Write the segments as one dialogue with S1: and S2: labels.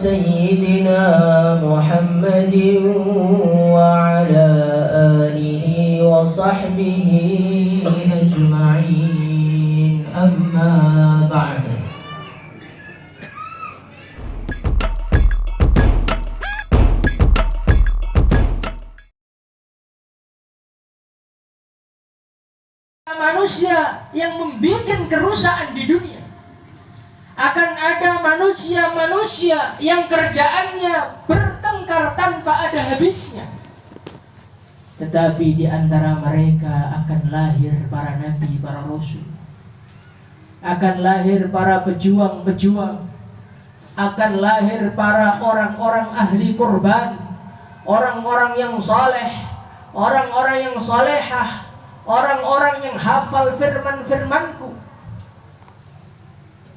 S1: سيدنا محمد وعلى آله وصحبه أجمعين أما بعد.
S2: Manusia yang membuat kerusakan di dunia, akan ada manusia-manusia yang kerjaannya bertengkar tanpa ada habisnya. Tetapi di antara mereka akan lahir para nabi, para rasul, akan lahir para pejuang-pejuang, akan lahir para orang-orang ahli kurban, orang-orang yang saleh, orang-orang yang salehah, orang-orang yang hafal firman-firmanku,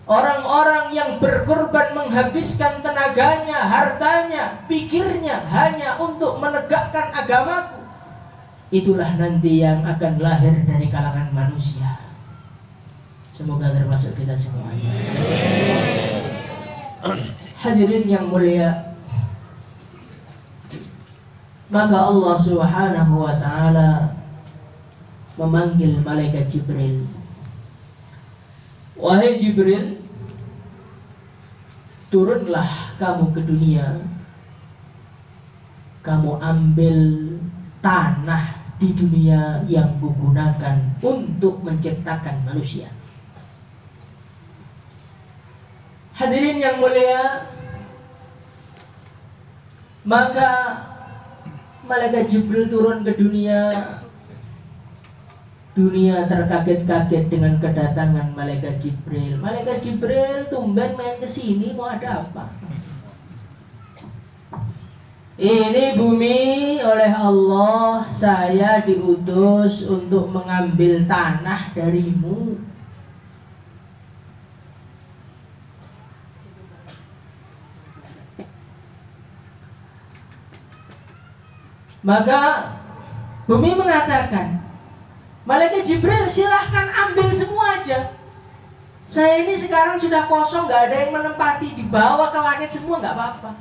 S2: orang-orang yang berkorban menghabiskan tenaganya, hartanya, pikirnya hanya untuk menegakkan agamaku. Itulah nanti yang akan lahir dari kalangan manusia. Semoga termasuk kita semuanya. Hadirin yang mulia, maka Allah Subhanahu wa ta'ala memanggil malaikat Jibril. Wahai Jibril, turunlah kamu ke dunia. Kamu ambil tanah di dunia yang kugunakan untuk menciptakan manusia. Hadirin yang mulia, maka malaikat Jibril turun ke dunia. Dunia terkaget-kaget dengan kedatangan malaikat Jibril. Malaikat Jibril tumben main kesini, mau ada apa? Ini bumi oleh Allah, saya diutus untuk mengambil tanah darimu. Maka bumi mengatakan, malaikat Jibril, silahkan ambil semua aja. Saya ini sekarang sudah kosong, gak ada yang menempati. Dibawa ke langit semua, gak apa-apa.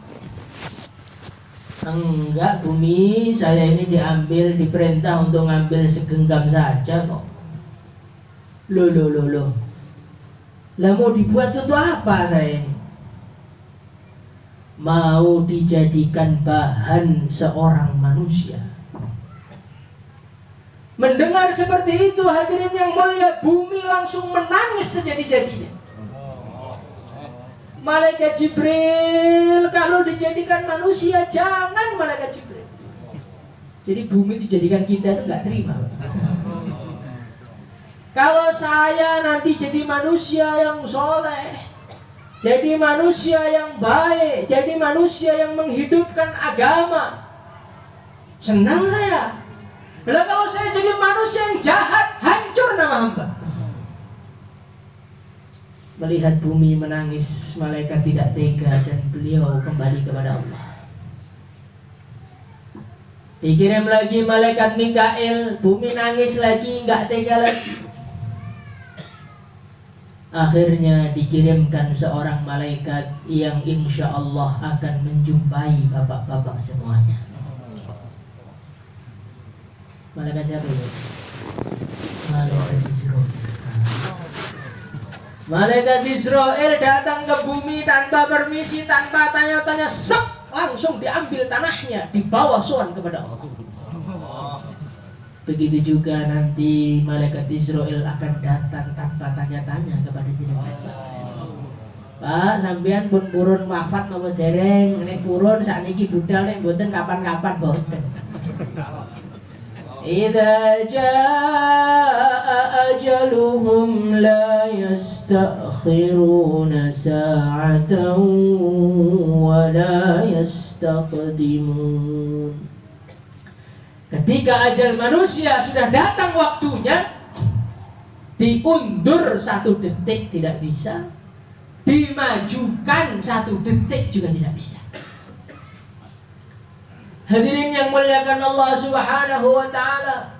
S2: Enggak bumi, saya ini diambil, diperintah untuk ngambil segenggam saja kok. Loh. Lah mau dibuat untuk apa saya ini? Mau dijadikan bahan seorang manusia. Mendengar seperti itu, hadirin yang mulia, bumi langsung menangis sejadi-jadinya. Malaikat Jibril kalau dijadikan manusia, jangan malaikat Jibril. Jadi bumi dijadikan kita itu nggak terima. Kalau saya nanti jadi manusia yang soleh, jadi manusia yang baik, jadi manusia yang menghidupkan agama, senang saya. Bila kalau saya jadi manusia yang jahat, hancur nama hamba. Melihat bumi menangis, malaikat tidak tega dan beliau kembali kepada Allah. Dikirim lagi malaikat Mikail, bumi nangis lagi, nggak tega lagi. Akhirnya dikirimkan seorang malaikat yang insya Allah akan menjumpai bapak-bapak semuanya. Malaikat siapa itu? Malaikat Israel. Malaikat Israel datang ke bumi tanpa permisi, tanpa tanya-tanya, langsung diambil tanahnya, dibawa sowan kepada Allah. Begitu juga nanti malaikat Israel akan datang tanpa tanya-tanya kepada jenengan. Pak, sampean pun purun wafat napa dereng? Nek purun sakniki budal, nek mboten kapan-kapan boten. Idza jaa ajaluhum la yastakhiruna sa'atan wa la yastaqdimun. Ketika ajal manusia sudah datang waktunya, diundur 1 detik tidak bisa, dimajukan 1 detik juga tidak bisa. Hadirin yang muliakan Allah Subhanahu wa ta'ala,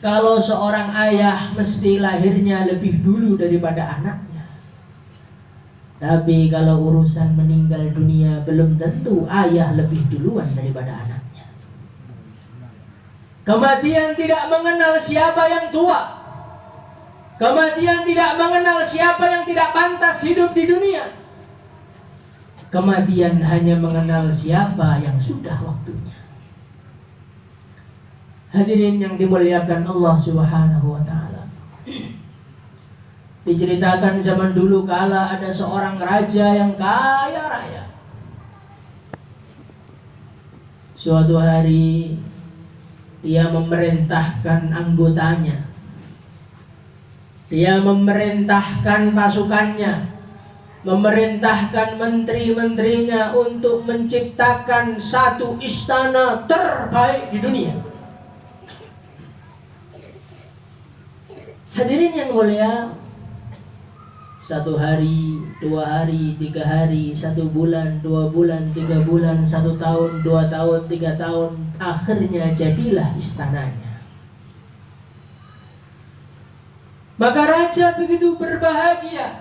S2: kalau seorang ayah mesti lahirnya lebih dulu daripada anaknya, Tapi kalau urusan meninggal dunia, belum tentu ayah lebih duluan daripada anaknya. Kematian tidak mengenal siapa yang tua. Kematian tidak mengenal siapa yang tidak pantas hidup di dunia. Kematian hanya mengenal siapa yang sudah waktunya. Hadirin yang dimuliakan Allah Subhanahu wa ta'ala. Diceritakan zaman dulu kala ada seorang raja yang kaya raya. Suatu hari dia memerintahkan anggotanya, dia memerintahkan pasukannya, memerintahkan menteri-menterinya untuk menciptakan satu istana terbaik di dunia. Hadirin yang mulia, 1 hari, 2 hari, 3 hari, 1 bulan, 2 bulan, 3 bulan, 1 tahun, 2 tahun, 3 tahun, akhirnya jadilah istananya. Maka raja begitu berbahagia.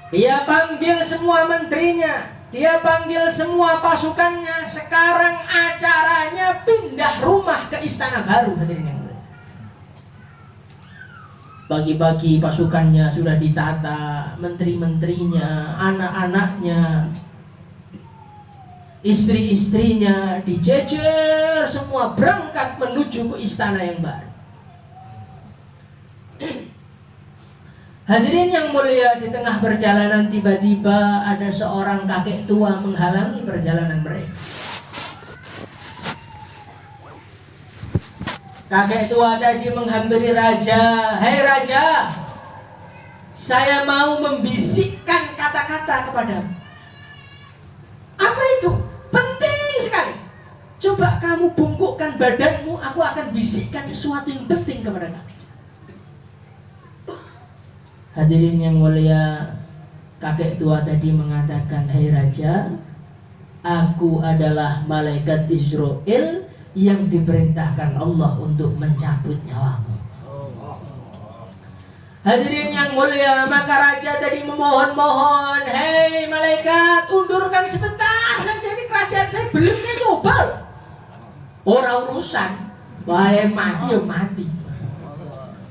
S2: Dia panggil semua menterinya, dia panggil semua pasukannya. Sekarang acaranya pindah rumah ke istana baru. Hadirin yang mulia, pagi-pagi pasukannya sudah ditata, menteri-menterinya, anak-anaknya, istri-istrinya dijejer semua berangkat menuju ke istana yang baru. Hadirin yang mulia, di tengah perjalanan tiba-tiba ada seorang kakek tua menghalangi perjalanan mereka. Kakek tua tadi menghampiri raja. "Hei raja, saya mau membisikkan kata-kata kepadamu." "Apa itu?" "Penting sekali. Coba kamu bungkukkan badanmu, aku akan bisikkan sesuatu yang penting kepada kamu." Hadirin yang mulia, kakek tua tadi mengatakan, "Hei raja, aku adalah malaikat Israel yang diperintahkan Allah untuk mencabut nyawamu." Hadirin yang mulia, maka raja tadi memohon-mohon, "Hei malaikat, undurkan sebentar saja, ini kerajaan saya belum saya coba. Orang urusan, wae mati ya mati."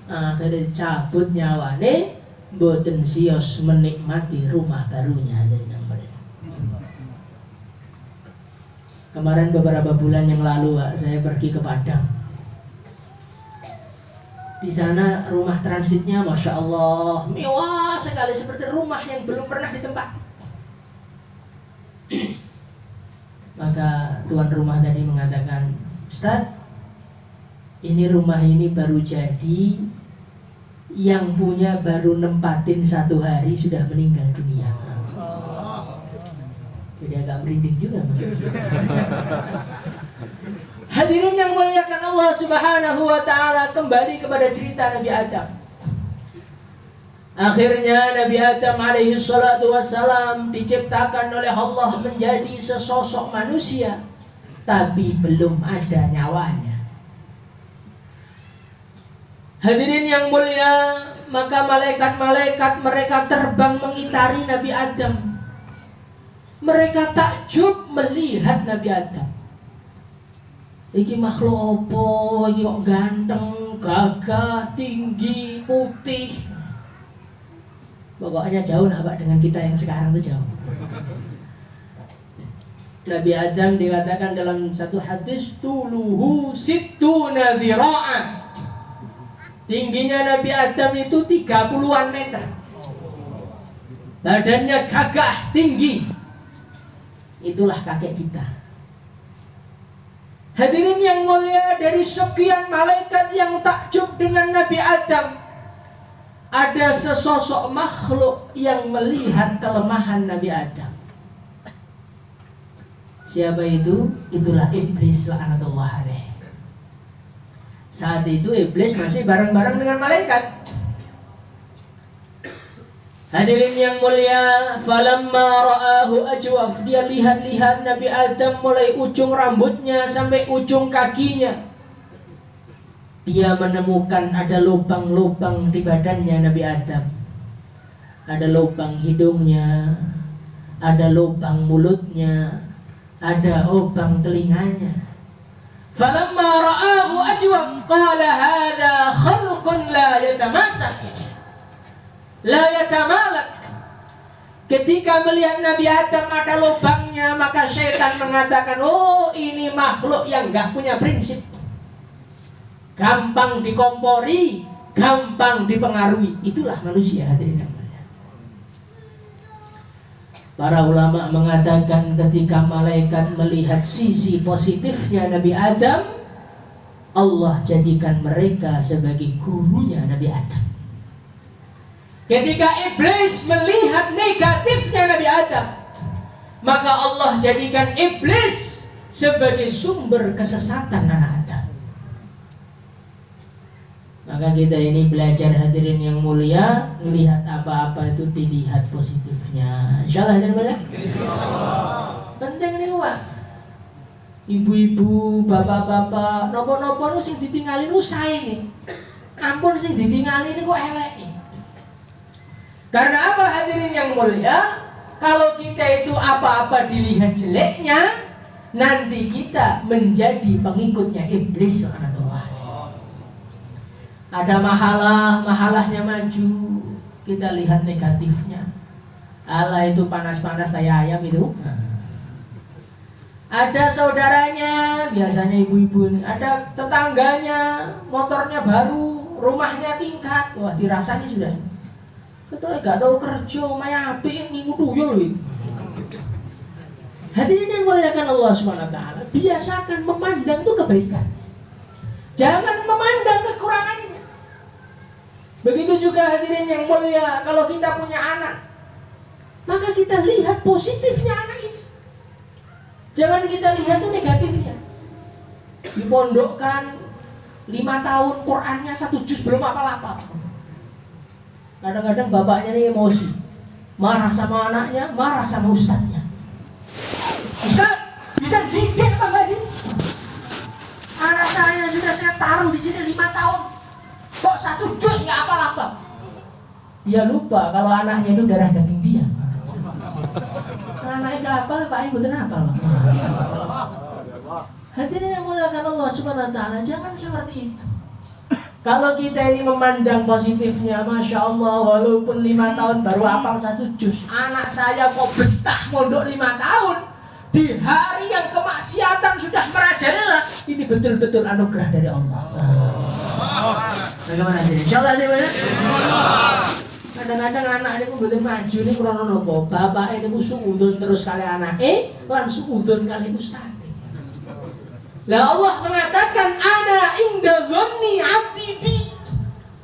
S2: Akhirnya cabut nyawane, mboten sios menikmati rumah barunya. Hadirin yang mulia, kemarin beberapa bulan yang lalu saya pergi ke Padang. Di sana rumah transitnya Masya Allah mewah sekali, seperti rumah yang belum pernah ditempati. Maka tuan rumah tadi mengatakan, "Ustaz, ini rumah ini baru jadi, yang punya baru nempatin 1 hari sudah meninggal dunia." Jadi agak merinding juga. Hadirin yang muliakan Allah Subhanahu wa ta'ala, kembali kepada cerita Nabi Adam. Akhirnya Nabi Adam alaihi salatu wassalam diciptakan oleh Allah menjadi sesosok manusia, tapi belum ada nyawanya. Hadirin yang mulia, maka malaikat-malaikat mereka terbang mengitari Nabi Adam. Mereka takjub melihat Nabi Adam. Iki makhluk apa? Iki kok ganteng, gagah, tinggi, putih. Pokoknya jauh lah Pak dengan kita yang sekarang itu jauh. Nabi Adam dikatakan dalam satu hadis, "Tuluhu sittuna dhira'an." Tingginya Nabi Adam itu 30-an meter. Badannya gagah, tinggi. Itulah kakek kita. Hadirin yang mulia, dari sekian malaikat yang takjub dengan Nabi Adam, ada sesosok makhluk yang melihat kelemahan Nabi Adam. Siapa itu? Itulah iblis la'natullah alaih. Saat itu iblis masih bareng-bareng dengan malaikat. Hadirin yang mulia, falamma ra'ahu ajwaf, dia lihat-lihat Nabi Adam mulai ujung rambutnya sampai ujung kakinya. Dia menemukan ada lubang-lubang di badannya Nabi Adam. Ada lubang hidungnya, ada lubang mulutnya, ada lubang telinganya. Falamma ra'ahu ajwab qala hadha khalqun la yatamasak la yatamalak. Ketika melihat Nabi Adam ada lubangnya, maka syaitan mengatakan, oh ini makhluk yang gak punya prinsip, gampang dikompori, gampang dipengaruhi. Itulah manusia, hadirin yang mulia. Para ulama mengatakan ketika malaikat melihat sisi positifnya Nabi Adam, Allah jadikan mereka sebagai gurunya Nabi Adam. Ketika iblis melihat negatifnya Nabi Adam, maka Allah jadikan iblis sebagai sumber kesesatan anak Adam. Maka kita ini belajar, hadirin yang mulia, melihat apa-apa itu dilihat positifnya. Insyaallah hadirin mulia. Penting nih Pak. Ibu-ibu, bapak-bapak, nopo-nopo nu sing ditinggalin usai nih. Ampun sing ditinggalin kok elek nih. Karena apa hadirin yang mulia? Kalau kita itu apa-apa dilihat jeleknya, nanti kita menjadi pengikutnya iblis subhanallah. Ada mahalahnya maju, kita lihat negatifnya. Allah itu panas-panas saya ayam itu. Ada saudaranya, biasanya ibu-ibu ini, ada tetangganya, motornya baru, rumahnya tingkat, wah dirasanya sudah. Betul, gak tahu kerja, maya api ini tuyul itu. Hadirin yang muliakan Allah Subhanahu wa taala, biasakan memandang itu kebaikan. Jangan memandang kekurangannya. Begitu juga hadirin yang mulia, kalau kita punya anak, maka kita lihat positifnya anak itu. Jangan kita lihat itu negatifnya. Dipondokkan 5 tahun, Qurannya 1 juz belum apa-apa. Kadang-kadang bapaknya ini emosi, marah sama anaknya, marah sama ustadznya. Ustadz, bisa didik apa enggak sih? Anak saya sudah saya taruh di sini 5 tahun, kok 1 juz nggak apa-apa? Dia lupa kalau anaknya itu darah daging dia. Anaknya nggak apa, Pak Ibu kenapa? Hadirin yang muliakan Allah Subhanahu wa taala, jangan seperti itu. Kalau kita ini memandang positifnya, Masya Allah, walaupun 5 tahun baru hafal 1 juz, anak saya kok betah mondok 5 tahun, di hari yang kemaksiatan sudah merajalela, ini betul-betul anugerah dari Allah. Bagaimana sih? Insya Allah mana? Kadang-kadang anaknya itu betul maju ini krono nopo, bapaknya itu suudon terus kali anak, langsung udon kali ustaz. Lah Allah mengatakan ana inda dhanni 'abdi bi.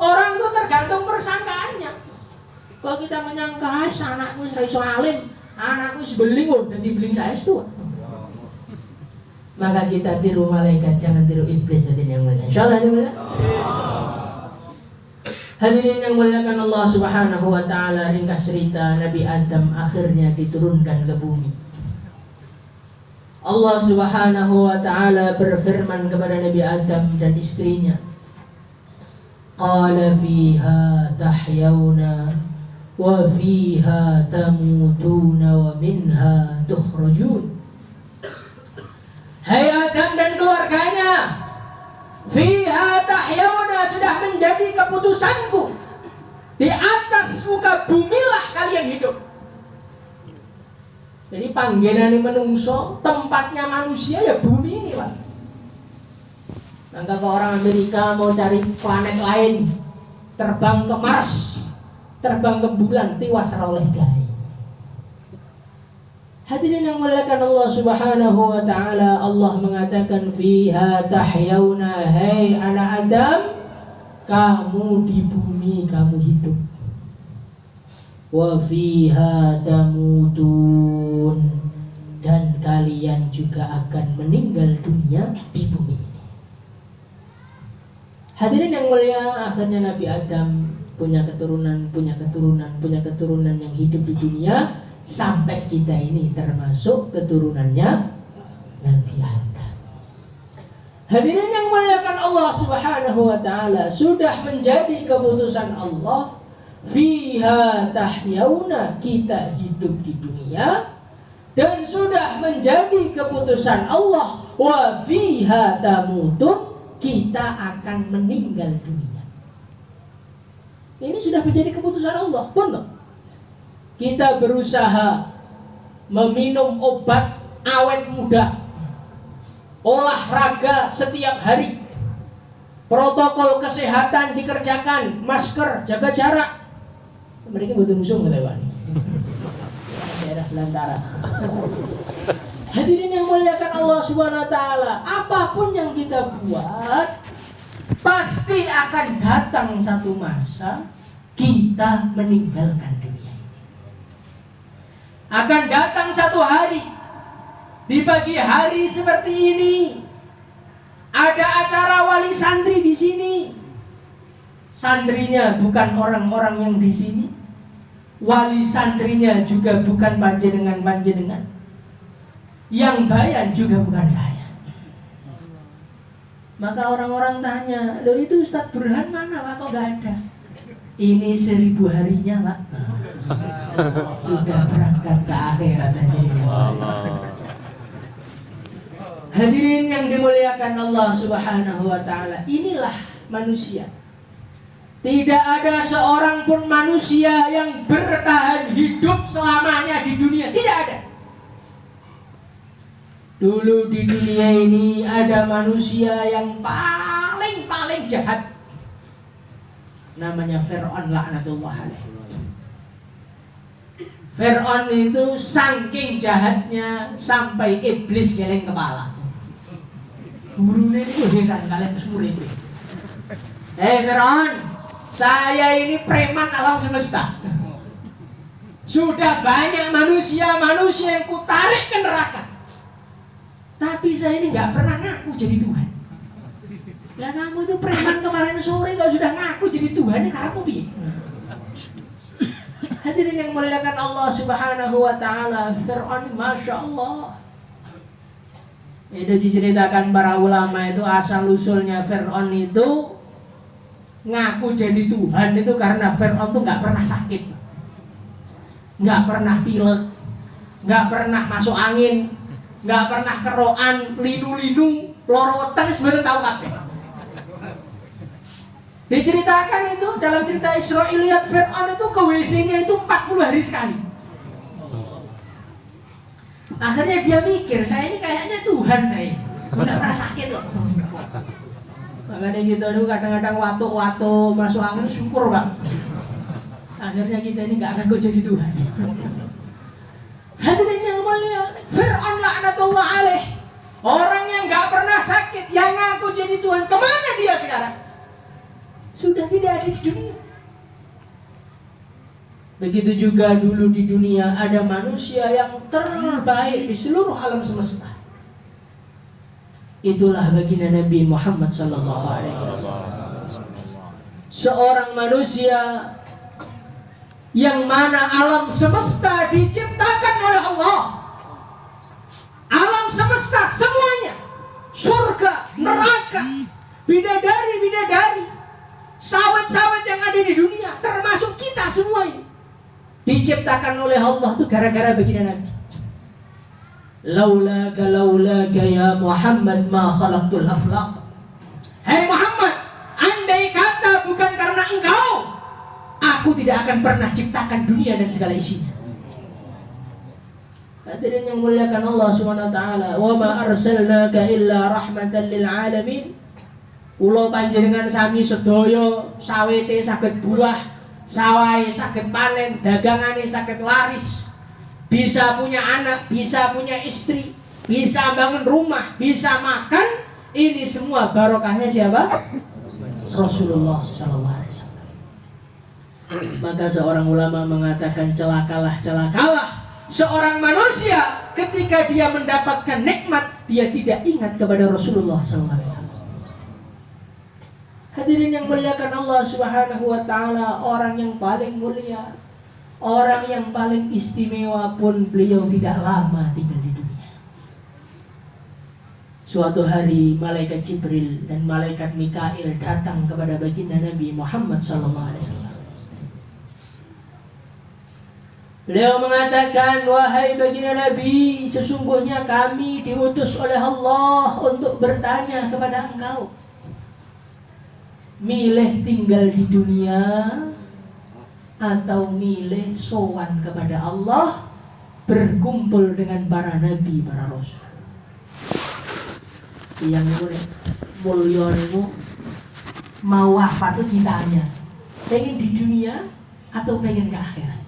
S2: Orang itu tergantung persangkaannya. Kalau kita menyangka anakku wis iso alim, anakku wis beling kok dadi beling saestu. Maka kita tiru malaikat, jangan tiru iblis hadirin yang mulia. Insyaallah hadirin. Hadirin yang muliakan Allah Subhanahu wa taala, ringkas cerita Nabi Adam akhirnya diturunkan ke bumi. Allah Subhanahu wa ta'ala berfirman kepada Nabi Adam dan istrinya, qala fiha tahyawna wa fiha tamutuna wa minha tukhrajun. Hai Adam dan keluarganya, fiha tahyawna, sudah menjadi keputusanku, di atas muka bumilah kalian hidup. Jadi panggilan menungso, tempatnya manusia ya bumi ini Pak. Maka kalau orang Amerika mau cari planet lain, terbang ke Mars, terbang ke bulan, tiwas oleh gai. Hadirin yang muliakan Allah Subhanahu wa taala, Allah mengatakan fiha tahyawna, hai anak Adam, kamu di bumi kamu hidup. Wa fiha tamutun, dan kalian juga akan meninggal dunia di bumi ini. Hadirin yang mulia, akhirnya Nabi Adam punya keturunan yang hidup di dunia, sampai kita ini termasuk keturunannya Nabi Adam. Hadirin yang muliakan Allah Subhanahu wa taala, sudah menjadi keputusan Allah fiha tahyauna, kita hidup di dunia dan sudah menjadi keputusan Allah, wa fiha tamutun, kita akan meninggal dunia. Ini sudah menjadi keputusan Allah, benar. Kita berusaha meminum obat awet muda, olahraga setiap hari, protokol kesehatan dikerjakan, masker, jaga jarak. Mereka betul musuh melawan daerah Belantara. Hadirin yang muliakan Allah Subhanahu wa taala, apapun yang kita buat pasti akan datang satu masa kita meninggalkan dunia ini. Akan datang satu hari, di pagi hari seperti ini ada acara wali santri di sini. Santrinya bukan orang-orang yang di sini, wali santrinya juga bukan panjenengan-panjenengan, yang bayan juga bukan saya. Maka orang-orang tanya, loh itu Ustadz Burhan mana Pak, kok gak ada? Ini 1000 harinya Pak, sudah berangkat ke akhirat. Hadirin yang dimuliakan Allah Subhanahu wa taala, inilah manusia. Tidak ada seorang pun manusia yang bertahan hidup selamanya di dunia, tidak ada. Dulu di dunia ini ada manusia yang paling jahat, namanya Fir'aun laknatullah alaih. Fir'aun itu saking jahatnya sampai iblis geleng kepala. Gurunya itu heran kalian semua itu. Fir'aun, saya ini preman alam semesta. Sudah banyak manusia yang kutarik ke neraka, tapi saya ini gak pernah ngaku jadi Tuhan. Lah kamu itu preman kemarin sore kau sudah ngaku jadi Tuhan, ini kamu piye? Hadirin yang muliakan Allah Subhanahu wa taala, Fir'aun Masya Allah. Itu diceritakan para ulama itu asal usulnya Fir'aun itu ngaku jadi Tuhan itu karena Fir'aun itu gak pernah sakit, gak pernah pilek, gak pernah masuk angin, gak pernah keroan, linu-linu, loro weteng, sebenarnya tahu kabeh. Diceritakan itu dalam cerita Israiliyat, Fir'aun itu ke WC-nya itu 40 hari sekali. Akhirnya dia mikir, saya ini kayaknya Tuhan, saya nggak pernah sakit loh. Makanya gitu dulu kadang-kadang waktu masuk angin syukur Bang. Akhirnya kita ini nggak akan jadi Tuhan. Hadirin yang mulia, Fir'aun laknatullah alaih, orang yang nggak pernah sakit, yang ngaku jadi Tuhan, kemana dia sekarang? Sudah tidak ada di dunia. Begitu juga dulu di dunia ada manusia yang terbaik di seluruh alam semesta. Itulah baginda Nabi Muhammad sallallahu alaihi wasallam. Seorang manusia yang mana alam semesta diciptakan oleh Allah. Alam semesta semuanya, surga, neraka, bidadari, sawit-sawit yang ada di dunia, termasuk kita semua ini, diciptakan oleh Allah itu gara-gara baginda Nabi. Laulaka ya Muhammad ma khalaqtul aflaq. Hai Muhammad, andai kata bukan karena engkau, aku tidak akan pernah ciptakan dunia dan segala isinya. Hadirin yang muliakan Allah Subhanahu wa taala, wa ma arsalnaka illa rahmatan lil alamin. Kula panjenengan sami sedaya sawite saged buah, sawahe saged panen, dagangane saged laris, bisa punya anak, bisa punya istri, bisa bangun rumah, bisa makan. Ini semua barokahnya siapa? Rasulullah sallallahu alaihi wasallam. Maka seorang ulama mengatakan, celakalah seorang manusia ketika dia mendapatkan nikmat, dia tidak ingat kepada Rasulullah sallallahu alaihi wasallam. Hadirin yang muliakan Allah Subhanahu wa taala, orang yang paling mulia, orang yang paling istimewa pun beliau tidak lama tinggal di dunia. Suatu hari malaikat Jibril dan malaikat Mikail datang kepada baginda Nabi Muhammad sallallahu alaihi wasallam. Beliau mengatakan, wahai baginda Nabi, sesungguhnya kami diutus oleh Allah untuk bertanya kepada engkau. Milih tinggal di dunia atau milih sowan kepada Allah, berkumpul dengan para nabi, para rasul. Yang itu mulia itu mau apa tuh cintanya? Pengen di dunia atau pengen ke akhirat?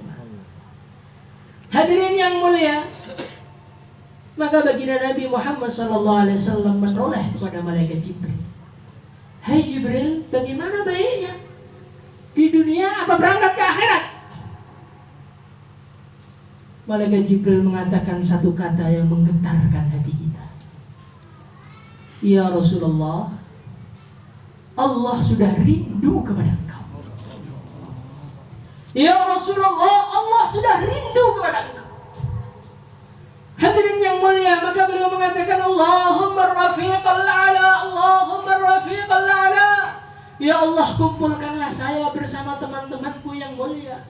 S2: Hadirin yang mulia, maka baginda Nabi Muhammad SAW menoleh kepada malaikat Jibril. Hai Jibril, bagaimana baiknya? Di dunia apa berangkat ke akhirat? Malaikat Jibril mengatakan satu kata yang menggetarkan hati kita. Ya Rasulullah, Allah sudah rindu kepada engkau. Ya Rasulullah, Allah sudah rindu kepada engkau. Hadirin yang mulia, maka beliau mengatakan Allahumma rafiqal a'la, Allahumma rafiqal a'la. Ya Allah, kumpulkanlah saya bersama teman-temanku yang mulia.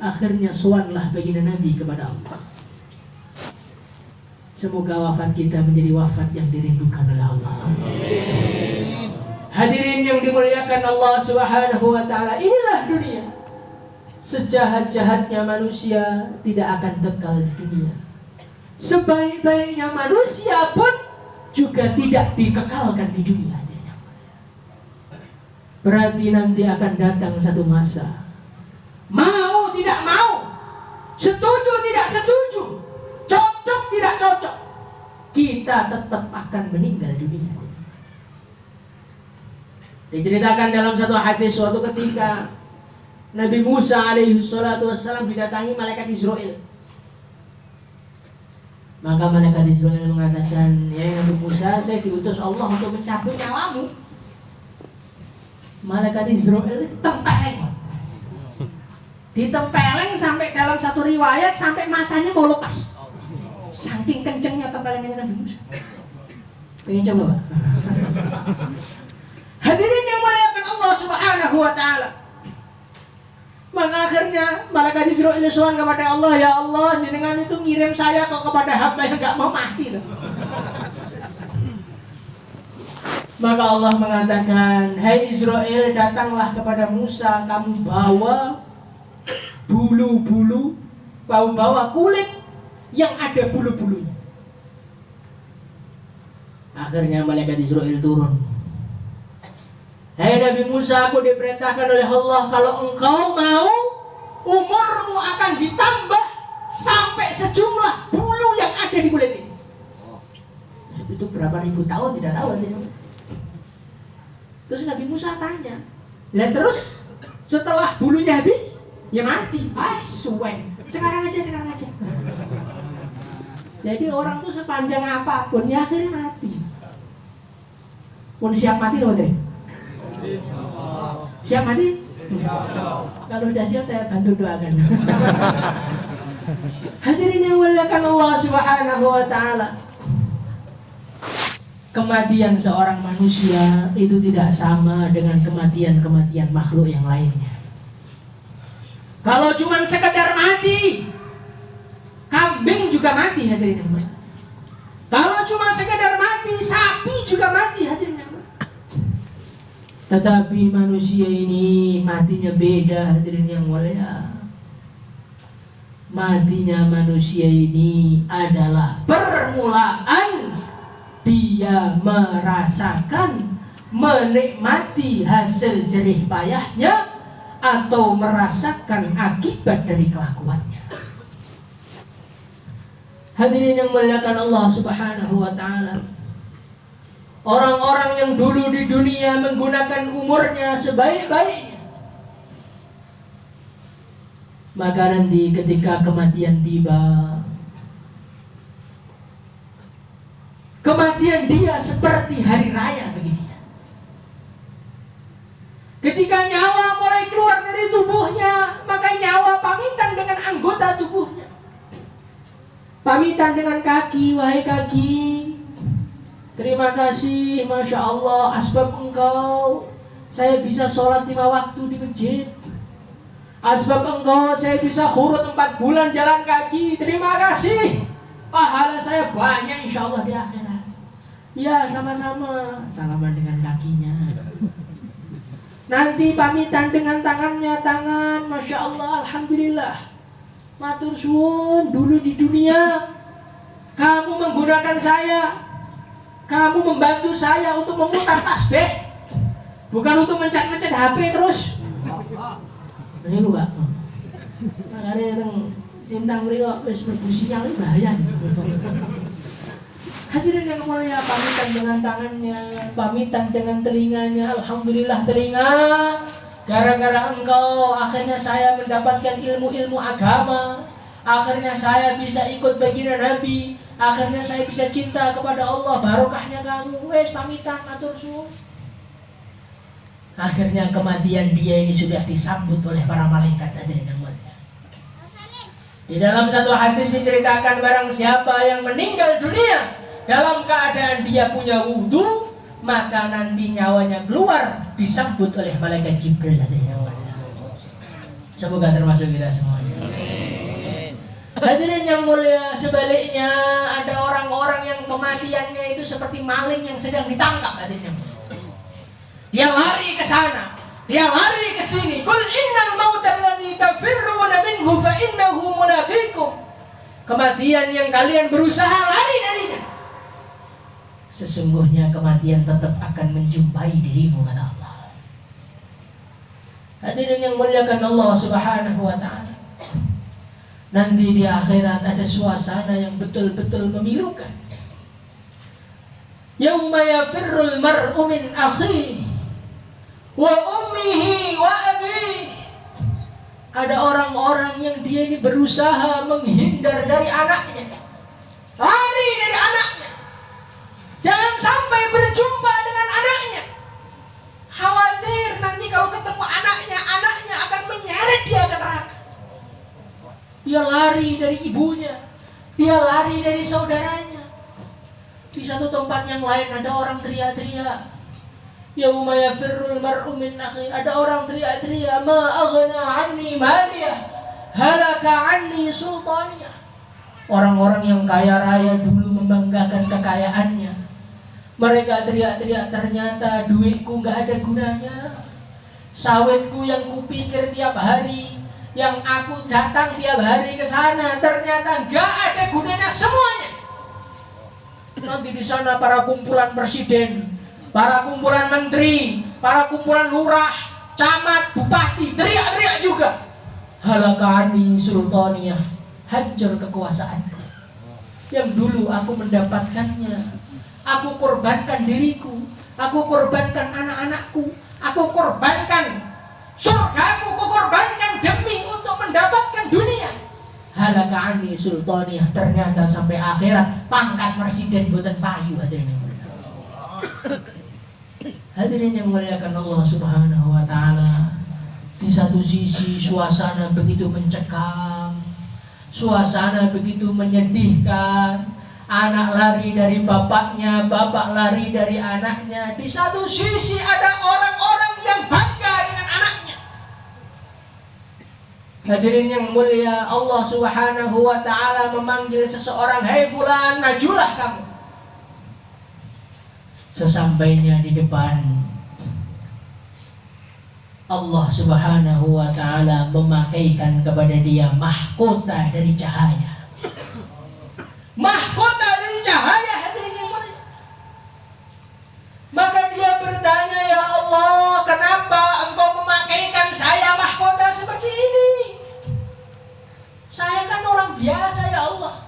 S2: Akhirnya sowanlah baginda Nabi kepada Allah. Semoga wafat kita menjadi wafat yang dirindukan oleh Allah. Hadirin yang dimuliakan Allah Subhanahu wa taala, inilah dunia. Sejahat-jahatnya manusia tidak akan kekal di dunia. Sebaik-baiknya manusia pun juga tidak dikekalkan di dunia. Berarti nanti akan datang satu masa, mau tidak mau, setuju tidak setuju, cocok tidak cocok, kita tetap akan meninggal dunia. Diceritakan dalam satu hadis, suatu ketika Nabi Musa alaihissalam didatangi malaikat Israel. Maka malaikat Israel mengatakan, ya Nabi Musa, saya diutus Allah untuk mencabut nyawamu. Malaikat Israel tempeleng, ditempeleng sampai dalam satu riwayat sampai matanya mau lepas. Saking kencengnya tempelengannya Nabi Musa. Pengen coba, Pak? Hadirin yang muliakan Allah Subhanahu wa taala. Maka akhirnya malaikat Israil sowan kepada Allah, ya Allah, jenengan itu ngirim saya kok kepada hamba yang gak mau mati. Maka Allah mengatakan, hai Israel, datanglah kepada Musa, kamu bawa bulu-bulu, bawa kulit yang ada bulu-bulunya. Akhirnya malaikat Israel turun. Hai Nabi Musa, aku diperintahkan oleh Allah, kalau engkau mau, umurmu akan ditambah sampai sejumlah bulu yang ada di kulit ini. Itu berapa ribu tahun tidak tahu. Terus Nabi Musa tanya, lah terus setelah bulunya habis, ya mati. Suwen. Sekarang aja. Jadi orang tuh sepanjang apapun, ya akhirnya mati. Pun siap mati loh deh. Siap mati? Kalau sudah siap saya bantu doakan. Hadirin yang muliakan Allah Subhanahu wa taala. Kematian seorang manusia itu tidak sama dengan kematian makhluk yang lainnya. Kalau cuma sekedar mati, kambing juga mati, hadirin yang mulia. Kalau cuma sekedar mati, sapi juga mati, hadirin yang mulia. Tetapi manusia ini matinya beda, hadirin yang mulia. Matinya manusia ini adalah permulaan dia merasakan, menikmati hasil jerih payahnya atau merasakan akibat dari kelakuannya. Hadirin yang muliakan Allah Subhanahu wa taala. Orang-orang yang dulu di dunia menggunakan umurnya sebaik-baiknya, maka nanti ketika kematian tiba, kematian dia seperti hari raya bagi dia. Ketika nyawa mulai keluar dari tubuhnya, maka nyawa pamitan dengan anggota tubuhnya. Pamitan dengan kaki, wahai kaki, terima kasih, Masya Allah, asbab engkau saya bisa sholat 5 waktu di masjid. Asbab engkau saya bisa khurut 4 bulan jalan kaki. Terima kasih. Pahala saya banyak insya Allah di akhirat. Ya sama-sama. Salaman dengan kakinya. Nanti pamitan dengan tangannya. Tangan, Masya Allah, Alhamdulillah. Matur suwun, dulu di dunia kamu menggunakan saya, kamu membantu saya untuk memutar tasbih, bukan untuk mencet-mencet HP terus. Ini lu Pak. Makanya yang sintang beliau wis berbusinya ini bahaya. Hadirin yang mulia, pamitan dengan tangannya, pamitan dengan telinganya. Alhamdulillah telinga, gara-gara engkau akhirnya saya mendapatkan ilmu-ilmu agama. Akhirnya saya bisa ikut baginda Nabi. Akhirnya saya bisa cinta kepada Allah. Barokahnya kamu. Wes pamitan matur suwun. Akhirnya kematian dia ini sudah disambut oleh para malaikat. Hadirin yang mulia. Di dalam satu hadis diceritakan barang siapa yang meninggal dunia dalam keadaan dia punya wudu, maka nanti nyawanya keluar disambut oleh malaikat Jibril. Hadirin yang mulia. Semoga termasuk kita semuanya. Hadirin yang mulia, sebaliknya ada orang-orang yang kematiannya itu seperti maling yang sedang ditangkap. Hadirin yang mulia. Dia lari ke sana, dia lari ke sini. Qul innal mauta alladzi tafirruna minhu fa innahu mulaqikum. Kematian yang kalian berusaha lari darinya, sesungguhnya kematian tetap akan menjumpai dirimu, kata Allah. Hadirin yang muliakan Allah Subhanahu wa taala. Nanti di akhirat ada suasana yang betul-betul memilukan. Yauma yafirrul mar'u min akhihi wa ummihi wa abihi. Ada orang-orang yang dia ini berusaha menghindar dari anaknya, lari dari anaknya, jangan sampai berjumpa dengan anaknya. Khawatir nanti kalau ketemu anaknya, anaknya akan menyeret dia ke neraka. Dia lari dari ibunya, dia lari dari saudaranya. Di satu tempat yang lain ada orang teriak-teriak, yauma yafirrul mar'u min akhi. Ada orang teriak-teriak, ma aghna anni maliyah, halaka anni sultaniyah. Orang-orang yang kaya raya dulu membanggakan kekayaannya. Mereka teriak-teriak, ternyata duitku gak ada gunanya. Sawitku yang kupikir tiap hari, yang aku datang tiap hari ke sana, ternyata gak ada gunanya semuanya. Nanti di sana para kumpulan presiden, para kumpulan menteri, para kumpulan lurah, camat, bupati teriak-teriak juga, halakani sultaniyah, hancur kekuasaanku. Yang dulu aku mendapatkannya, aku korbankan diriku, aku korbankan anak-anakku, aku korbankan surgaku, aku korbankan demi untuk mendapatkan dunia. Halaka anni sultaniyah, ternyata sampai akhirat pangkat presiden buatan payu. Hadirin yang muliakan Allah Subhanahu wa taala. Di satu sisi suasana begitu mencekam, suasana begitu menyedihkan. Anak lari dari bapaknya, bapak lari dari anaknya. Di satu sisi ada orang-orang yang bangga dengan anaknya. Hadirin yang mulia, Allah Subhanahu wa taala memanggil seseorang, "Hei fulan, majulah kamu." Sesampainya di depan, Allah Subhanahu wa taala memakaikan kepada dia mahkota dari cahaya. Mahkota dari cahaya, hadirin yang mulia. Maka dia bertanya, "Ya Allah, kenapa Engkau memakaikan saya mahkota seperti ini? Saya kan orang biasa, ya Allah.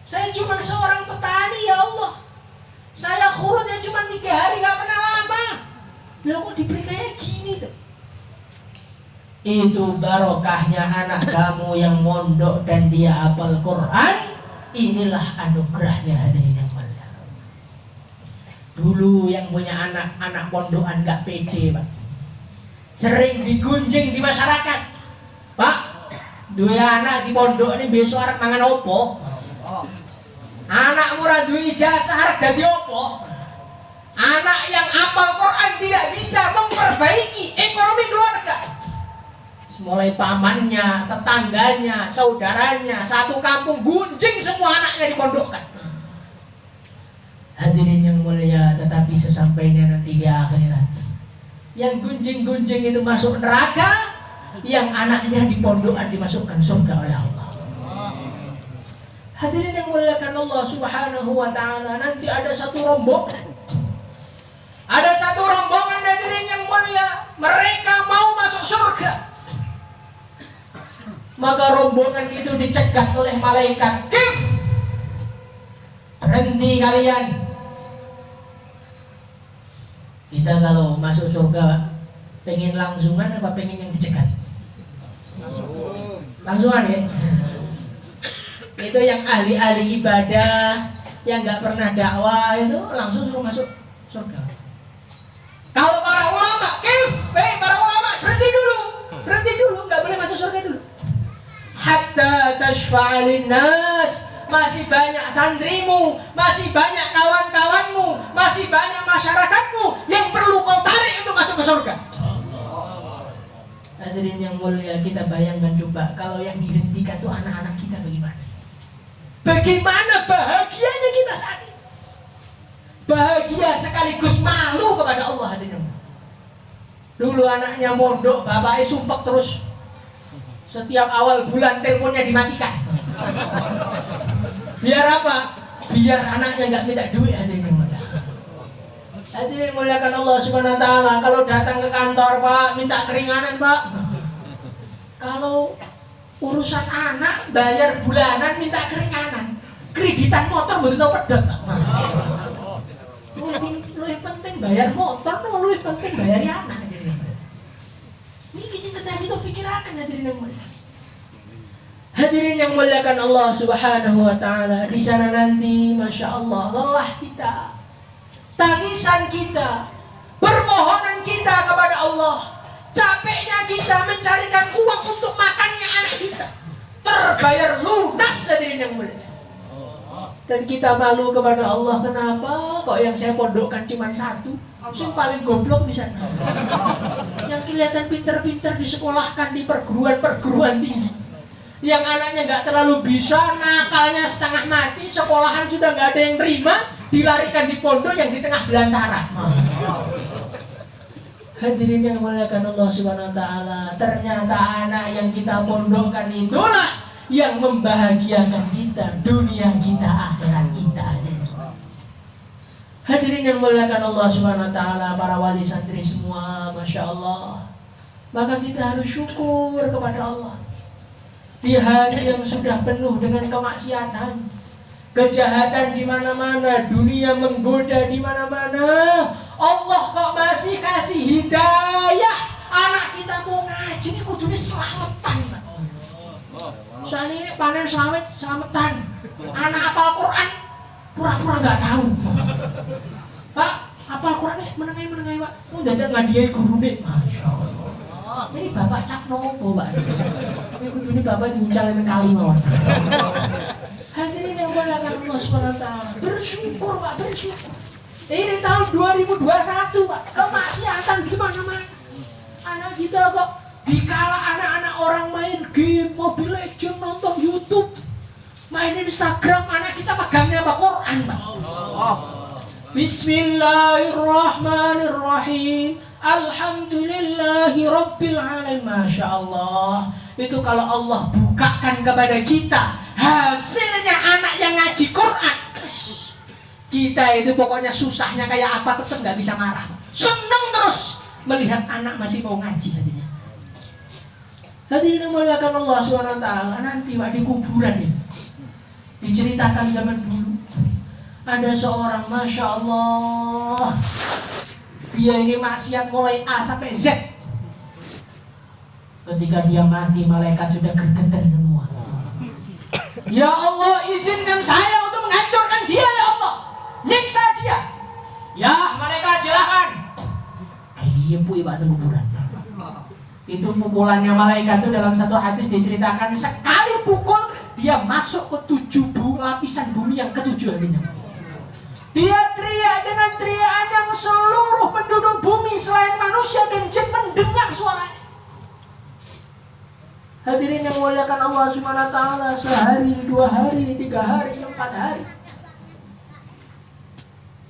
S2: Saya cuma seorang petani, ya Allah. Saya khurutnya cuma 3 hari, gak pernah lama. Lah kok diberi kayak gini tuh?" Itu barokahnya anak kamu yang mondok dan dia hafal Quran. Inilah anugerahnya, hadirin yang mulia. Dulu yang punya anak pondokan gak pede, Pak. Sering digunjing di masyarakat. "Pak, dua anak di pondok ini besok arep mangan opo? Anakmu ora duwe ijazah arep dadi opo?" Anak yang hafal Quran tidak bisa memperbaiki ekonomi keluarga. mulai pamannya, tetangganya, saudaranya, satu kampung gunjing semua anaknya dipondokkan. Hadirin yang mulia, tetapi sesampainya nanti di akhirat, yang gunjing-gunjing itu masuk neraka, yang anaknya di pondokan dimasukkan surga oleh Allah. Hadirin yang muliakan Allah Subhanahu wa ta'ala, nanti ada satu rombongan. Ada satu rombongan hadirin yang mulia, mereka mau masuk surga. Maka rombongan itu dicegat oleh malaikat. Kif! Berhenti kalian. Kita kalau masuk surga pengen langsungan apa pengen yang dicegat? Langsungan ya. Itu yang ahli-ahli ibadah, yang nggak pernah dakwah itu langsung suruh masuk surga. Kalau para ulama, para ulama berhenti dulu, nggak boleh masuk surga dulu. Hatta tashfa'alin nas, masih banyak santrimu, masih banyak kawan-kawanmu, masih banyak masyarakatmu yang perlu kau tarik untuk masuk ke surga. Hadirin yang mulia, kita bayangkan coba kalau yang dihentikan itu anak-anak kita bagaimana? Bagaimana bahagianya kita saat ini? Bahagia sekaligus malu kepada Allah hadirin. Dulu anaknya mondok, bapaknya sumpek terus. Setiap awal bulan teleponnya dimatikan. Biar apa? Biar anaknya nggak minta duit hadirin yang mulia. Hadirin muliakan Allah Subhanahu wa ta'ala. Kalau datang ke kantor, Pak, minta keringanan, Pak. Kalau urusan anak bayar bulanan minta keringanan. Kreditan motor betul tahu pedot, Pak. Lebih penting bayar motor, lebih penting bayar anak. Ini kita tadi tuh pikirkan hadirin yang mulia. Hadirin yang muliakan Allah Subhanahu wa ta'ala, di sana nanti masya Allah lelah kita, tangisan kita, permohonan kita kepada Allah, capeknya kita mencarikan uang untuk makannya anak kita terbayar lunas hadirin yang mulia. Dan kita malu kepada Allah, kenapa kok yang saya pondokkan cuma satu, yang paling goblok bisa yang kelihatan pinter-pinter disekolahkan di perguruan tinggi, yang anaknya nggak terlalu bisa, nakalnya setengah mati, sekolahan sudah nggak ada yang terima, dilarikan di pondok yang di tengah belantara. Hadirin yang muliakan Allah Subhanahu wa ta'ala, ternyata anak yang kita pondokkan itulah yang membahagiakan kita, dunia kita, akhirat kita. Hadirin yang muliakan Allah Subhanahu wa ta'ala, para wali santri semua, masya Allah. Maka kita harus syukur kepada Allah. Di hari yang sudah penuh dengan kemaksiatan, kejahatan di mana-mana, dunia menggoda di mana-mana, Allah kok masih kasih hidayah. Anak kita mau ngaji ini kudunya selamatan. Soalnya ini panen selamatan. Anak hafal Quran pura-pura nggak tahu. Pak, hafal Quran nih menengai Pak. Oh, dadak ngadiai guru nih. Masya Allah. Ini bapak cak nopo Pak. Ini bapak diuncalin kali mawon. Hadirin yang muliakan Allah Subhanahu wa ta'ala, bersyukur Pak, bersyukur. Ini tahun 2021 Pak, kemaksiatan di mana-mana. Anak kita kok dikala anak-anak orang main game, Mobile Legends, nonton YouTube, main Instagram, anak kita pegangnya apa? Quran Pak. Bismillahirrahmanirrahim. Alhamdulillahi Rabbil Alamin. Masya Allah. Itu kalau Allah bukakan kepada kita hasilnya anak yang ngaji Quran, kita itu pokoknya susahnya kayak apa tetap nggak bisa marah. Seneng terus melihat anak masih mau ngaji hatinya. Hadirin yang muliakan Allah Subhanahu wa ta'ala, nanti Pak di kuburan ya, diceritakan zaman dulu ada seorang, masya Allah, dia ini maksiat mulai A sampai Z. Ketika dia mati, malaikat sudah gergetan semua. Ya Allah, izinkan saya untuk menghancurkan dia ya Allah, nyiksa dia. Ya malaikat silakan. Iya bu, ibadah kuburan. Itu pukulannya malaikat itu dalam satu hadis diceritakan, sekali pukul dia masuk ke 7 lapisan bumi yang ke-7 harinya. Dia teriak dengan teriakan yang seluruh penduduk bumi selain manusia dan jin mendengar suaranya. Hadirin yang muliakan Allah Subhanahu wa taala, sehari, 2 hari, 3 hari, 4 hari.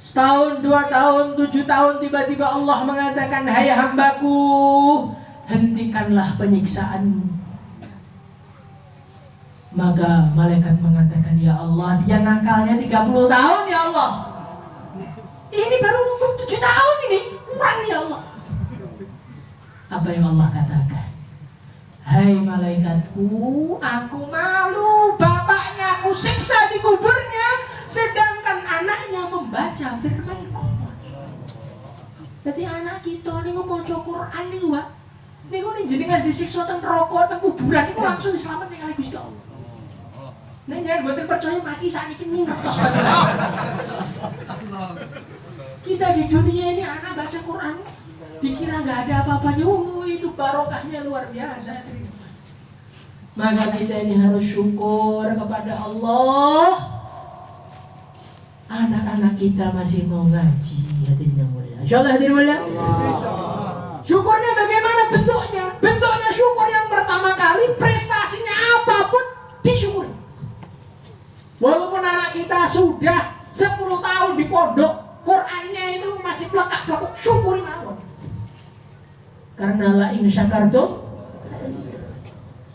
S2: Setahun, 2 tahun, 7 tahun, tiba-tiba Allah mengatakan, hai hambaku, hentikanlah penyiksaanmu. Maka malaikat mengatakan, ya Allah, dia nakalnya 30 tahun ya Allah. Ini baru hukum 7 tahun ini, kurang ya Allah. Apa yang Allah katakan? Hai malaikatku, aku malu bapaknya aku siksa di kuburnya, sedangkan anaknya membaca firman-Ku. Jadi anak kita ini mau maca Quran nih, Pak. Niku ning jenengan disiksa teng neraka teng kuburan niku langsung diselametke kali Gusti Allah. Nek jenengan mboten percaya mati sakniki ngertos banget. Kita di dunia ini anak baca Quran dikira nggak ada apa-apanya, itu barokahnya luar biasa. Maka kita ini harus syukur kepada Allah. Anak-anak kita masih mau ngaji, hadirin yang mulia. Insyaallah hadirin mulia. Syukurnya bagaimana bentuknya? Bentuknya syukur yang pertama kali, prestasinya apapun disyukuri. Walaupun anak kita sudah 10 tahun di pondok, Qur'annya itu masih plekak-plekuk, syukuri mawon. Karena la in syakartum,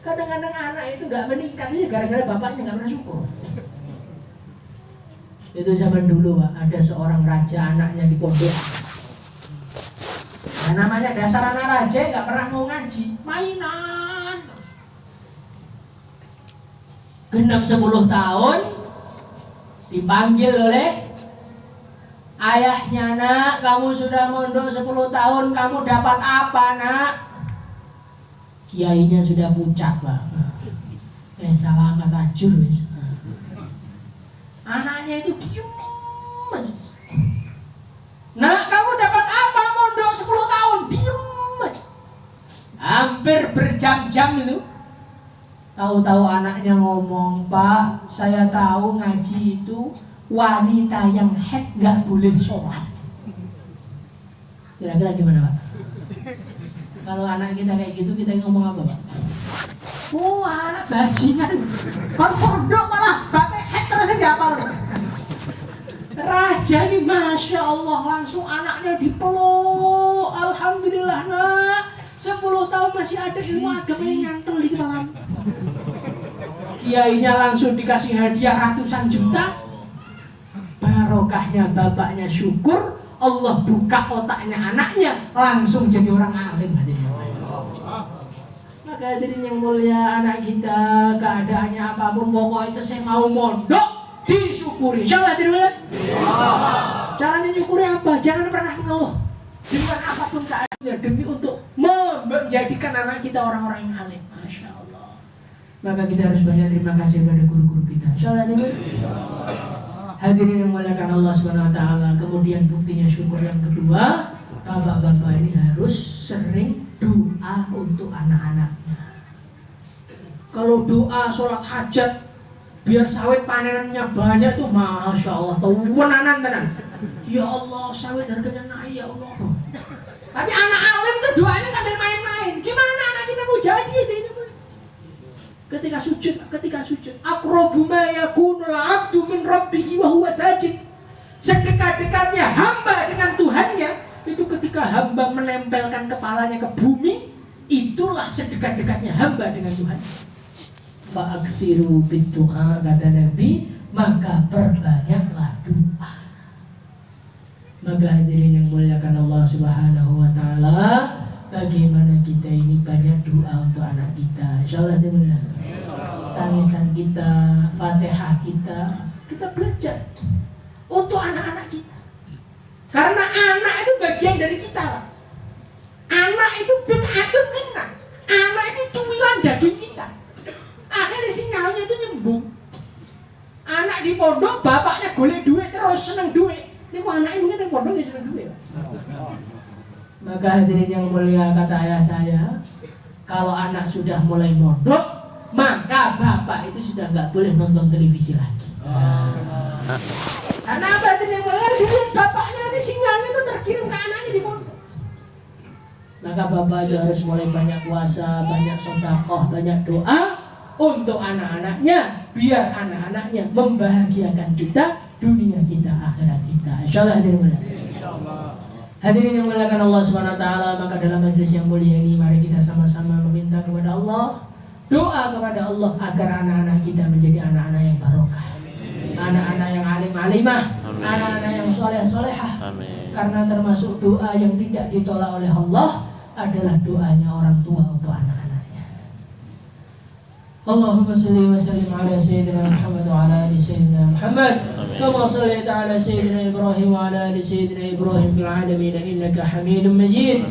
S2: kadang-kadang anak itu nggak menikah ini gara-gara bapaknya nggak pernah syukur. Itu zaman dulu, Pak, ada seorang raja, anaknya di pondok. Nah, namanya dasar anak raja nggak pernah mau ngaji, mainan. Genap 10 tahun dipanggil oleh ayahnya, nak, kamu sudah mondok 10 tahun, kamu dapat apa, nak? Kiainya sudah pucat, Pak. Salah angkat ajur, wis. Anaknya itu diem aja. Nak, kamu dapat apa mondok 10 tahun? Diem aja. Hampir berjam-jam itu. Tahu-tahu anaknya ngomong, Pak, saya tahu ngaji itu wanita yang haid nggak boleh sholat. Kira-kira gimana, Pak? Kalau anak kita kayak gitu, kita ngomong apa, Pak? Oh, anak bajingan. Kan pondok malah bapak haid terus dihafal. Raja ini Masya Allah, langsung anaknya dipeluk. Alhamdulillah, nak, 10 tahun masih ada ilmu agama yang nyantol di kepala. Kiainya langsung dikasih hadiah ratusan juta. Barokahnya bapaknya syukur, Allah buka otaknya anaknya, langsung jadi orang alim. Maka hadirin yang mulia, anak kita keadaannya apapun, pokoknya itu saya mau mondok, disyukuri. Insyaallah hadirin mulia. Caranya nyukuri apa? Jangan pernah mengeluh dengan apapun keadaannya, demi untuk menjadikan anak kita orang-orang yang alim. Masya Allah. Maka kita harus banyak terima kasih pada guru-guru kita. Insyaallah hadirin mulia. Hadirin yang muliakan Allah Subhanahu wa taala. Kemudian buktinya syukur yang kedua, bapak-bapak ini harus sering doa untuk anak-anaknya. Kalau doa sholat hajat biar sawit panenannya banyak tuh, Masya Allah, tawanan tenan. Ya Allah, sawit harganya naik ya Allah. Tapi anak alim tuh doanya sambil main-main. Gimana anak kita mau jadi ini? Ketika sujud, aqrabu ma yakunul 'abdu min rabbih wa huwa sajid. Sedekat-dekatnya hamba dengan Tuhannya itu ketika hamba menempelkan kepalanya ke bumi, itulah sedekat-dekatnya hamba dengan Tuhan. Fa'akthiru bid-du'a, kata Nabi, maka perbanyaklah doa. Maka hadirin yang muliakan Allah Subhanahu wa taala, bagaimana kita ini banyak doa untuk anak kita. Insyaallah dengan tangisan kita, Fatihah kita belajar untuk anak-anak kita. Karena anak itu bagian dari kita, Pak. Anak itu bid'atun minna. Anak itu cumilan daging kita. Akhirnya sinyalnya itu nyembung. Anak di pondok, bapaknya golek duit terus seneng duit. Ini kok anaknya mungkin di pondok ya seneng duit, Pak. Maka hadirin yang mulia, kata ayah saya, kalau anak sudah mulai mondok, maka bapak itu sudah nggak boleh nonton televisi lagi. Karena apa, hadirin yang mulia, dilihat bapaknya nanti sinyalnya itu terkirim ke anaknya di pondok. Maka Bapak Ibu harus mulai banyak puasa, banyak sedekah, banyak doa untuk anak-anaknya, biar anak-anaknya membahagiakan kita, dunia kita, akhirat kita. Insyaallah hadirin mulia. Hadirin yang dimuliakan Allah Subhanahu wa taala, maka dalam majelis yang mulia ini mari kita sama-sama meminta kepada Allah, doa kepada Allah agar anak-anak kita menjadi anak-anak yang barokah. Anak-anak yang alim-alimah, anak-anak yang soleh-solehah. Karena termasuk doa yang tidak ditolak oleh Allah adalah doanya orang tua untuk anak-anaknya. Allahumma salli wa sallim ala sayyidina Muhammad wa ala ali sayyidina Muhammad kama sallaita ala sayyidina Ibrahim wa ala ali sayyidina Ibrahim fil alamin innaka Hamidum Majid.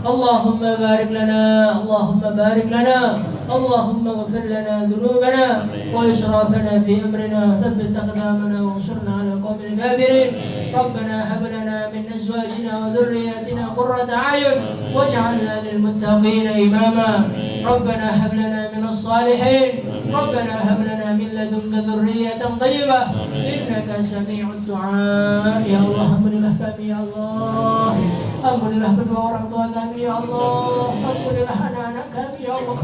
S2: Allahumma barik lana, Allahumma barik lana, Allahumma ighfir lana dhunubana wa israfana fi amrina, thabbit aqdamana wa ansurna ala al-qawmil kafirin. ربنا هب لنا من أزواجنا وذرياتنا قرة أعين واجعلنا للمتقين إماما. ربنا هب لنا من الصالحين، ربنا هب لنا من لدنك ذرية طيبة إنك سميع الدعاء. يا الله ampunilah kami ya Allah, ampunilah kedua orang tua kami ya Allah, ampunilah anak-anak kami ya Allah,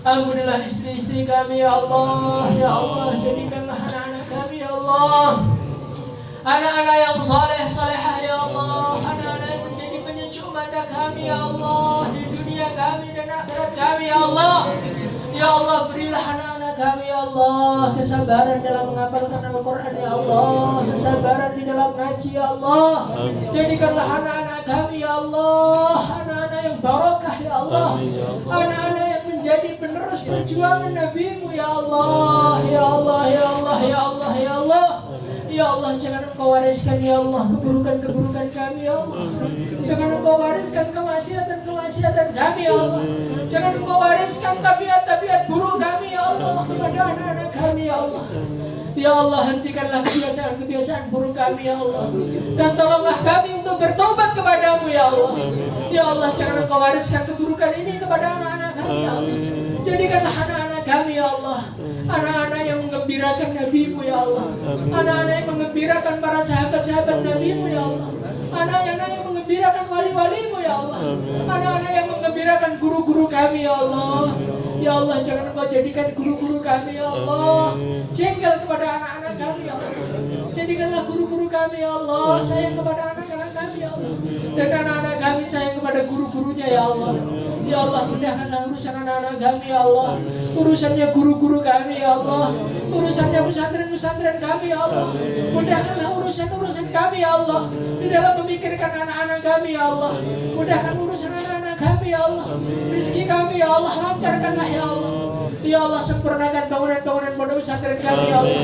S2: ampunilah istri-istri kami ya Allah. Ya Allah, jadikanlah anak-anak kami ya Allah anak-anak yang saleh salehah ya Allah, anak-anak yang menjadi penyejuk mata kami ya Allah di dunia kami dan akhirat kami ya Allah. Ya Allah, berilah anak-anak kami ya Allah kesabaran dalam menghafalkan Al-Quran ya Allah, kesabaran di dalam ngaji ya Allah. Jadikanlah anak-anak kami ya Allah anak-anak yang barokah ya Allah, anak-anak yang menjadi penerus perjuangan Nabi-Mu ya Allah. Ya Allah, ya Allah, ya Allah, ya Allah. Ya Allah, jangan Engkau wariskan ya Allah keburukan-keburukan kami ya Allah. Jangan Engkau wariskan kemaksiatan kami ya Allah. Jangan Engkau wariskan tabiat-tabiat buruk kami ya Allah kepada anak-anak kami ya Allah. Ya Allah, hentikanlah kebiasaan-kebiasaan buruk kami ya Allah, dan tolonglah kami untuk bertobat kepadamu ya Allah. Ya Allah, jangan Engkau wariskan keburukan ini kepada anak-anak kami ya Allah. Jadikanlah anak-anak kami ya Allah anak-anak yang menggembirakan Nabi-Mu ya Allah, anak-anak yang menggembirakan para sahabat-sahabat Nabi-Mu ya Allah, anak-anak yang menggembirakan wali-wali-Mu ya Allah, anak-anak yang menggembirakan guru-guru kami ya Allah. Ya Allah, jangan Engkau jadikan guru-guru kami ya Allah jengkel kepada anak-anak kami ya Allah. Jadikanlah guru-guru kami ya Allah sayang kepada anak-anak kami ya Allah, dan anak-anak kami sayang kepada guru-gurunya ya Allah. Ya Allah, mudahkanlah urusan anak-anak kami ya Allah, urusannya guru-guru kami ya Allah, urusannya pesantren-pesantren kami ya Allah. Mudahkanlah urusan-urusan kami ya Allah di dalam memikirkan anak-anak kami ya Allah. Mudahkan urusan anak-anak kami ya Allah, rezeki kami ya Allah lancarkanlah ya Allah. Ya Allah, sempurnakan bangunan-bangunan pondok pesantren kami ya Allah.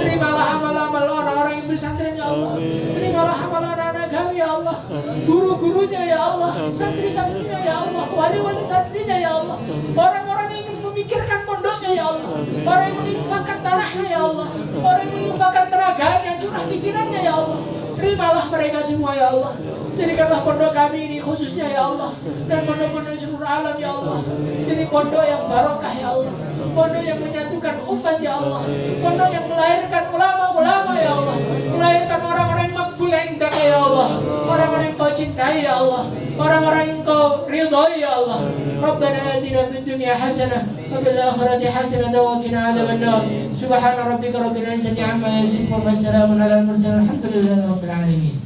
S2: Terimalah amal-amal orang-orang yang bersantren ya Allah. Terimalah amal anak-anak kami ya Allah, guru-gurunya ya Allah, santri-santrinya ya Allah, wali-wali santrinya ya Allah, orang-orang yang ingin memikirkan pondoknya ya Allah, orang yang menginfakkan tanahnya ya Allah, orang yang menginfakkan tenaganya, curah pikirannya ya Allah. Terimalah mereka semua ya Allah. Jadikanlah pondok kami ini khususnya ya Allah, dan pondok-pondok seluruh alam ya Allah, jadi pondok yang barokah ya Allah, pondok yang menyatukan umat ya Allah, pondok yang melahirkan ulama-ulama ya Allah, melahirkan orang-orang yang makbul indak ya Allah, orang-orang yang Kau cintai ya Allah, orang-orang yang Kau ridhai ya Allah. Rabbana atina fid dunya hasanah wa fil akhirati hasanah wa qina adzabannar. Subhana rabbika rabbil izzati amma yasifun wa salamun alal mursalin walhamdulillahi rabbil alamin.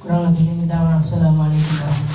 S2: Kurang lebihnya minta maaf. Assalamualaikum warahmatullahi wabarakatuh.